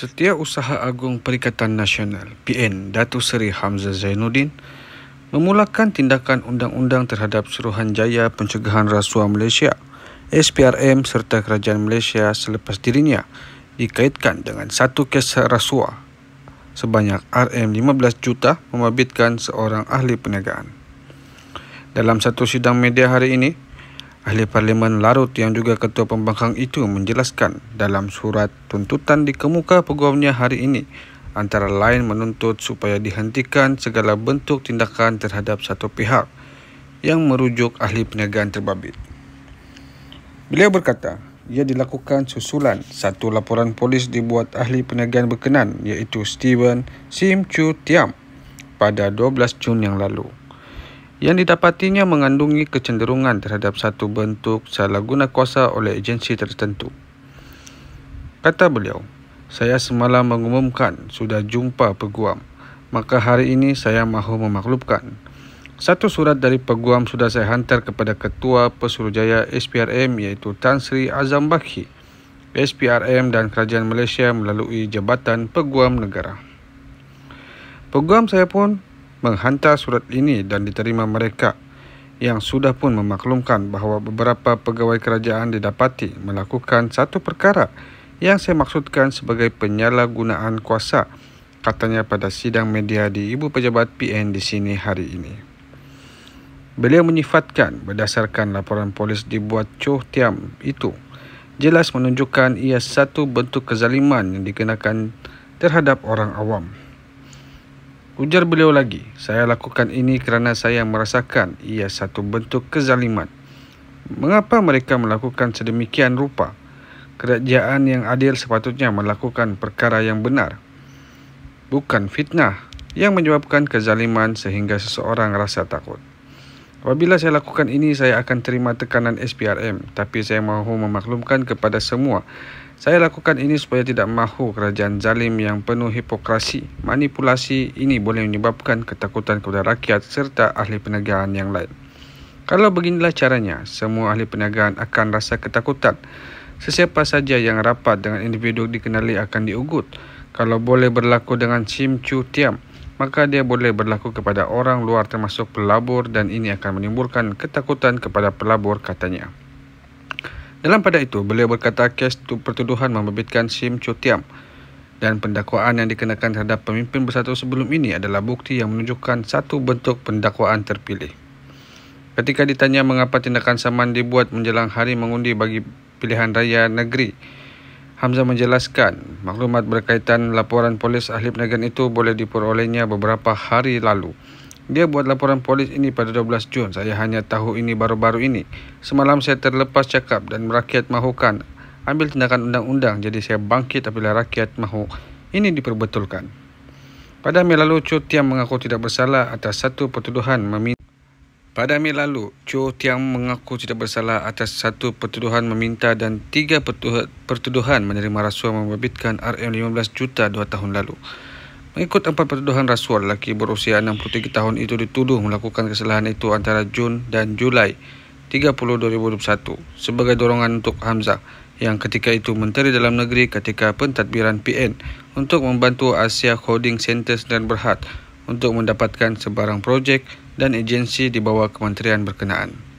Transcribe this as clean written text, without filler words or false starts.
Setiausaha Agung Perikatan Nasional (PN) Datuk Seri Hamzah Zainuddin memulakan tindakan undang-undang terhadap Suruhanjaya Pencegahan Rasuah Malaysia (SPRM) serta Kerajaan Malaysia selepas dirinya dikaitkan dengan satu kes rasuah sebanyak RM15 juta membabitkan seorang ahli perniagaan. Dalam satu sidang media hari ini, Ahli Parlimen Larut yang juga Ketua Pembangkang itu menjelaskan dalam surat tuntutan dikemuka peguamnya hari ini antara lain menuntut supaya dihentikan segala bentuk tindakan terhadap satu pihak yang merujuk ahli perniagaan terbabit. Beliau berkata, ia dilakukan susulan satu laporan polis dibuat ahli perniagaan berkenan iaitu Steven Sim Chu Tiam pada 12 Jun yang lalu, yang didapatinya mengandungi kecenderungan terhadap satu bentuk salah guna kuasa oleh agensi tertentu. Kata beliau, saya semalam mengumumkan sudah jumpa peguam, maka hari ini saya mahu memaklumkan. Satu surat dari peguam sudah saya hantar kepada Ketua Pesuruhjaya SPRM iaitu Tan Sri Azam Baki, SPRM dan Kerajaan Malaysia melalui Jabatan Peguam Negara. Peguam saya pun menghantar surat ini dan diterima mereka yang sudah pun memaklumkan bahawa beberapa pegawai kerajaan didapati melakukan satu perkara yang saya maksudkan sebagai penyalahgunaan kuasa, katanya pada sidang media di Ibu Pejabat PN di sini hari ini. Beliau menyifatkan berdasarkan laporan polis dibuat Choh Tiam itu jelas menunjukkan ia satu bentuk kezaliman yang dikenakan terhadap orang awam. Ujar beliau lagi, saya lakukan ini kerana saya merasakan ia satu bentuk kezaliman. Mengapa mereka melakukan sedemikian rupa? Kerajaan yang adil sepatutnya melakukan perkara yang benar, bukan fitnah yang menyebabkan kezaliman sehingga seseorang rasa takut. Apabila saya lakukan ini, saya akan terima tekanan SPRM, tapi saya mahu memaklumkan kepada semua, saya lakukan ini supaya tidak mahu kerajaan zalim yang penuh hipokrasi, manipulasi ini boleh menyebabkan ketakutan kepada rakyat serta ahli perniagaan yang lain. Kalau beginilah caranya, semua ahli perniagaan akan rasa ketakutan. Sesiapa saja yang rapat dengan individu dikenali akan diugut. Kalau boleh berlaku dengan Sim Chu Tiam, maka dia boleh berlaku kepada orang luar termasuk pelabur dan ini akan menimbulkan ketakutan kepada pelabur, katanya. Dalam pada itu, beliau berkata kes pertuduhan membabitkan Sim Chu Tiam dan pendakwaan yang dikenakan terhadap pemimpin bersatu sebelum ini adalah bukti yang menunjukkan satu bentuk pendakwaan terpilih. Ketika ditanya mengapa tindakan saman dibuat menjelang hari mengundi bagi pilihan raya negeri, Hamzah menjelaskan maklumat berkaitan laporan polis ahli perniagaan itu boleh diperolehnya beberapa hari lalu. Dia buat laporan polis ini pada 12 Jun. Saya hanya tahu ini baru-baru ini. Semalam saya terlepas cakap dan rakyat mahukan ambil tindakan undang-undang. Jadi saya bangkit apabila rakyat mahu ini diperbetulkan. Pada Mei lalu, Choh Tiam mengaku tidak bersalah atas satu pertuduhan meminta dan 3 pertuduhan menerima rasuah membabitkan RM15 juta 2 tahun lalu. Mengikut 4 pertuduhan rasuah, lelaki berusia 63 tahun itu dituduh melakukan kesalahan itu antara Jun dan Julai 30, 2021 sebagai dorongan untuk Hamzah yang ketika itu Menteri Dalam Negeri ketika pentadbiran PN untuk membantu Asia Holding Center Sdn Bhd untuk mendapatkan sebarang projek dan agensi di bawah kementerian berkenaan.